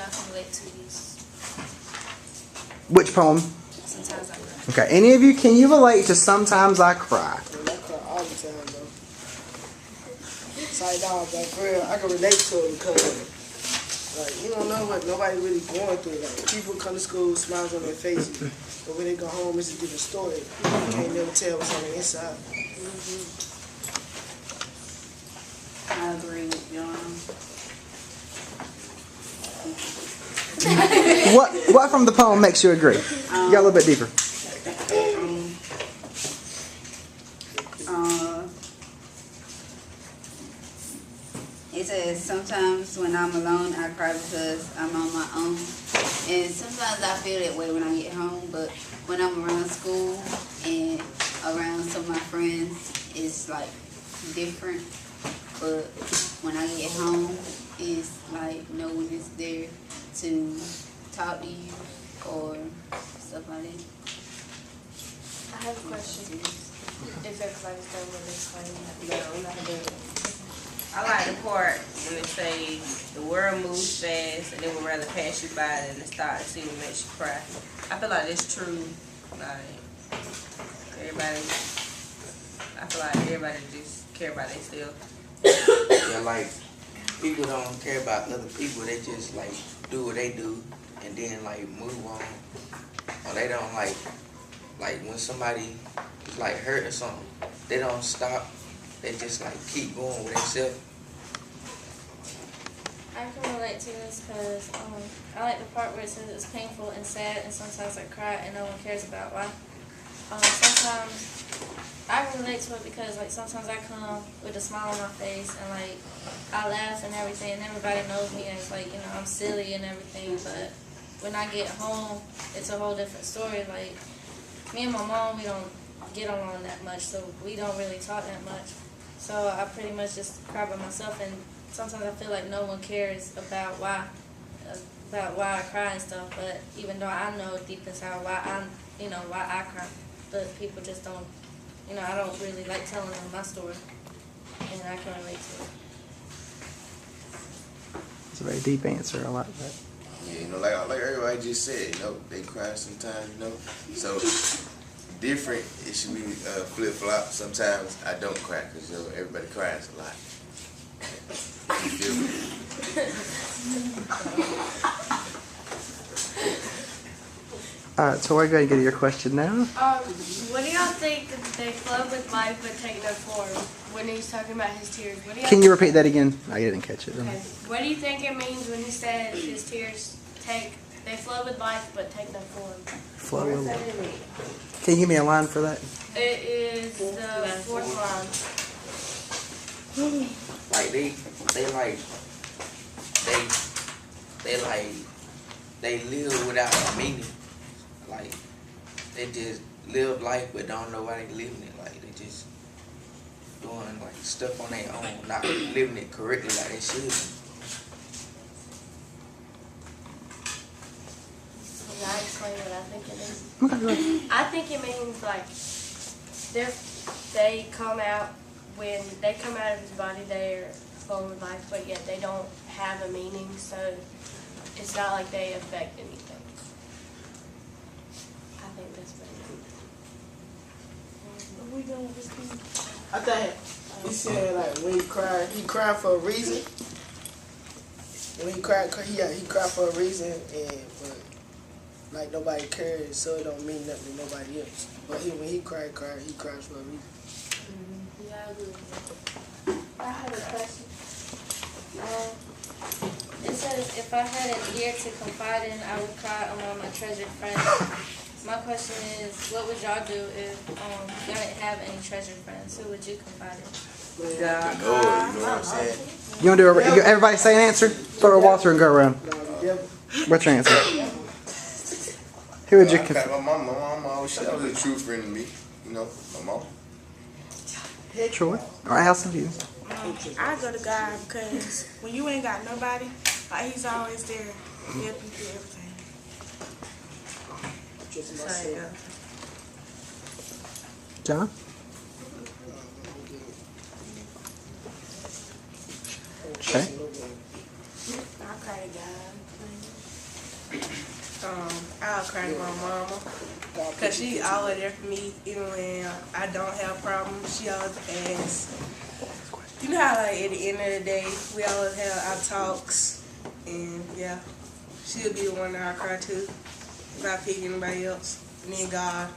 y'all can relate to these. Which poem? Sometimes I cry. Okay, any of you, can you relate to Sometimes I Cry? I cry all the time, though. Sorry, dog, but for real, I can relate to it because, like, you don't know what nobody really going through. Like, people come to school, smiles on their faces, but when they go home, it's a different story. You can't never tell what's on the inside. I agree with John. What from the poem makes you agree? You got a little bit deeper. It says, sometimes when I'm alone, I cry because I'm on my own. And sometimes I feel that way when I get home, but when I'm around school and around some of my friends, it's like different. But when I get home, it's like no one is there to talk to you or stuff like that. I have a question. If everybody's done with explaining that. No, not doing it. I like the part when they say the world moves fast and they would rather pass you by than to start and see what makes you cry. I feel like that's true. Like everybody, I feel like everybody just care about themselves. Yeah, like people don't care about other people. They just like do what they do and then like move on. Or they don't like when somebody is like hurt or something, they don't stop. They just like keep going with themselves. I can relate to this because I like the part where it says it's painful and sad and sometimes I cry and no one cares about why. Sometimes I can relate to it because like sometimes I come with a smile on my face and like I laugh and everything and everybody knows me as like, you know, I'm silly and everything, but when I get home it's a whole different story. Like me and my mom, we don't get along that much, so we don't really talk that much. So I pretty much just cry by myself, and sometimes I feel like no one cares about why I cry and stuff. But even though I know deep inside why I cry, but people just don't, you know, I don't really like telling them my story, and I can relate to it. It's a very deep answer. I like that. Yeah, you know, like everybody just said, you know, they cry sometimes, you know. So different, it should be flip-flop. Sometimes I don't cry because, you know, everybody cries a lot. You feel me? Alright, so we're going to get to your question now. What do y'all think they flow with life but take no form? When he's talking about his tears, what do y'all Can you repeat that again? I didn't catch it. Okay. What do you think it means when he said his tears they flow with life but take no form? Flow with life. Can you give me a line for that? It is the fourth line. Like they live without a meaning. Like they just live life but don't know why they living it. Like they just doing like stuff on their own, not living it correctly like they should. Can I explain what I think it is? Okay, go ahead. I think it means like they come out when they come out of his body, they're full of life, but yet they don't have a meaning, so it's not like they affect anything. I think that's what it means. I think he said, like, when he cried for a reason. When he cried for a reason, but like nobody cares, so it don't mean nothing to nobody else. But when he cries for a reason. Yeah, I agree with that. I have a question. It says, if I had an ear to confide in, I would cry among my treasured friends. My question is, what would y'all do if y'all didn't have any treasured friends? Who would you confide in? You know what I'm saying? You want to do everybody say an answer? Throw a water and go around. What's your answer? Who would you confide? My mom always, she was a true friend to me. You know, my mom. Troy? Alright, how's some of you? I go to God because when you ain't got nobody, like he's always there to help you through everything. John? Okay. I cry to God. I'll cry to my mama. Because she always there for me, even when I don't have problems. She always asks. You know how, like, at the end of the day, we always have our talks. And, yeah, she'll be the one that I cry to if I pick anybody else. And then God,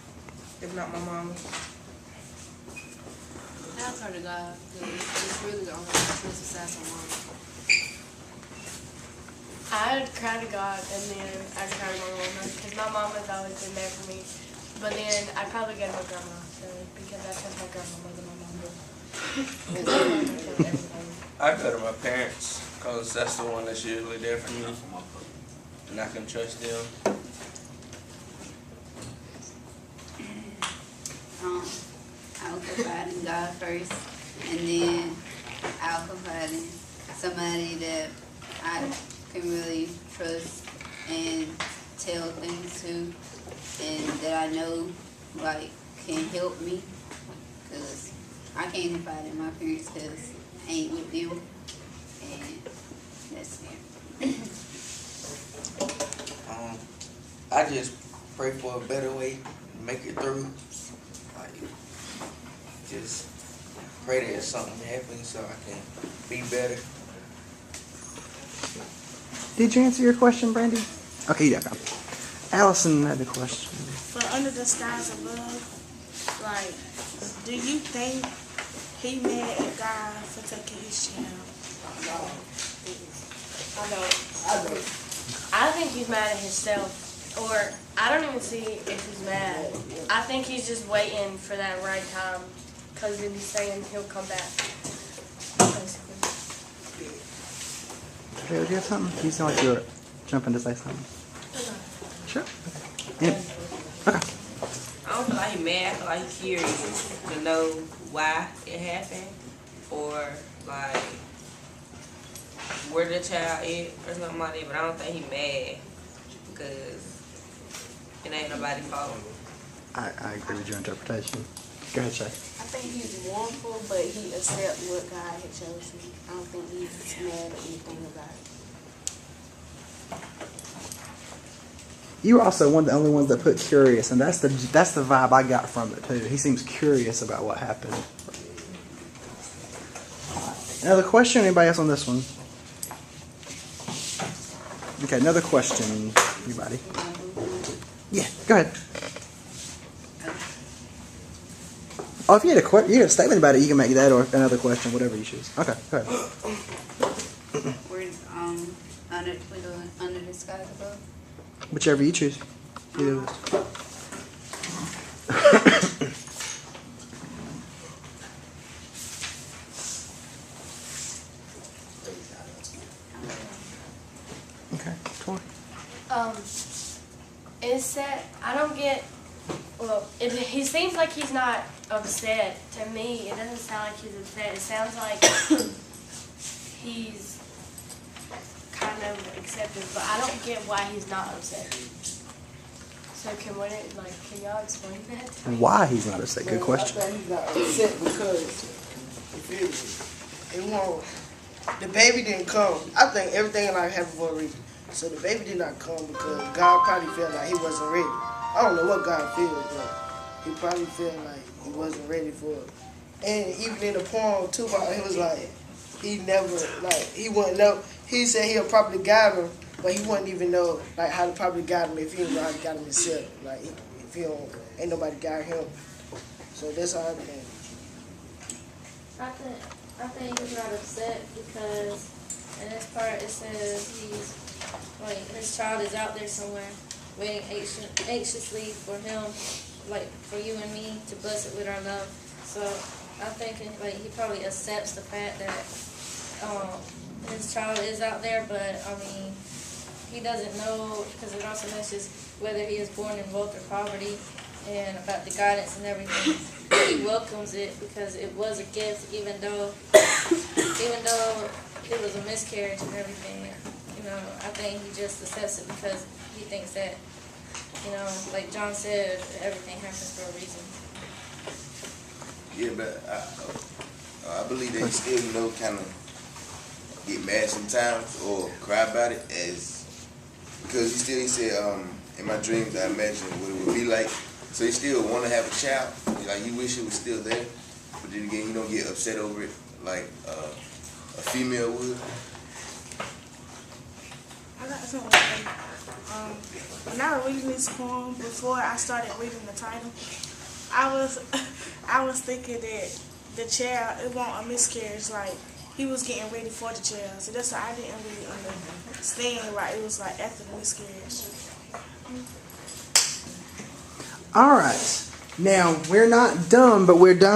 if not my mama. I'll cry to God, because it's really the only one that feels besides my mom. I'd cry to God and then I'd cry to my mama because my mama's always been there for me. But then I'd probably go to my grandma, so because I trust my grandma more than my mom does. I go to my parents because that's the one that's usually there for me, and I can trust them. I'll confide in God first, and then I'll confide in somebody that I can really trust and tell things to, and that I know like can help me, because I can't confide in my parents because I ain't with them, and that's it. I just pray for a better way to make it through. Like, just pray that something happens so I can be better. Did you answer your question, Brandy? Okay, you got it. Allison had a question. For Under the Skies Above, like, do you think he mad at God for taking his child? I don't. I think he's mad at himself. Or, I don't even see if he's mad. I think he's just waiting for that right time. Because then he's saying he'll come back. Basically. Okay, do you have something? You sound like you were jumping to say something. Sure. Okay. I don't feel like he's mad. I feel like he's curious to know why it happened, or like where the child is or something like that. But I don't think he's mad because it ain't nobody's fault. I agree with your interpretation. Go ahead, Shay. I think he's mournful, but he accepts what God had chosen. I don't think he's mad at anything about it. You were also one of the only ones that put curious, and that's the vibe I got from it too. He seems curious about what happened. Another question? Anybody else on this one? Okay, another question. Anybody? Yeah, go ahead. Oh, if you had a statement about it, you can make that or another question, whatever you choose. Okay, go ahead. We're under the skies above. Whichever you choose. Either of those. Okay, Tori. It's that I don't get. Well, he seems like he's not upset. To me, it doesn't sound like he's upset. It sounds like he's kind of accepted, but I don't get why he's not upset. So can y'all explain that to me? Why he's not upset? Good question. I think he's not upset because the baby didn't come. I think everything in life happened for a reason. So the baby did not come because God probably felt like he wasn't ready. I don't know what God feels, but he probably felt like he wasn't ready for it. And even in the poem, Tupac, he was like, he wouldn't know. He said he'll probably guide him, but he wouldn't even know like how to probably guide him if he didn't know how to guide him himself. Like if he don't, ain't nobody guide him. So that's how I think. I think he's not upset because in this part it says his child is out there somewhere waiting anxiously for him, like for you and me to bless it with our love. So I'm thinking he probably accepts the fact that his child is out there, but I mean he doesn't know, because it also mentions whether he is born in wealth or poverty and about the guidance and everything. He welcomes it because it was a gift, even though it was a miscarriage and everything. I think he just accepts it because he thinks that, like John said, everything happens for a reason. Yeah, but I believe that he still, kind of get mad sometimes or cry about it as because he said, in my dreams I imagined what it would be like. So he still want to have a child. Like he wish it was still there, but then again, you don't get upset over it like a female would. I got something to say. When I was reading this poem, before I started reading the title, I was thinking that the child, it wasn't a miscarriage, like he was getting ready for the child. So that's why I didn't really understand why it was like after the miscarriage. All right. Now, we're not done, but we're done.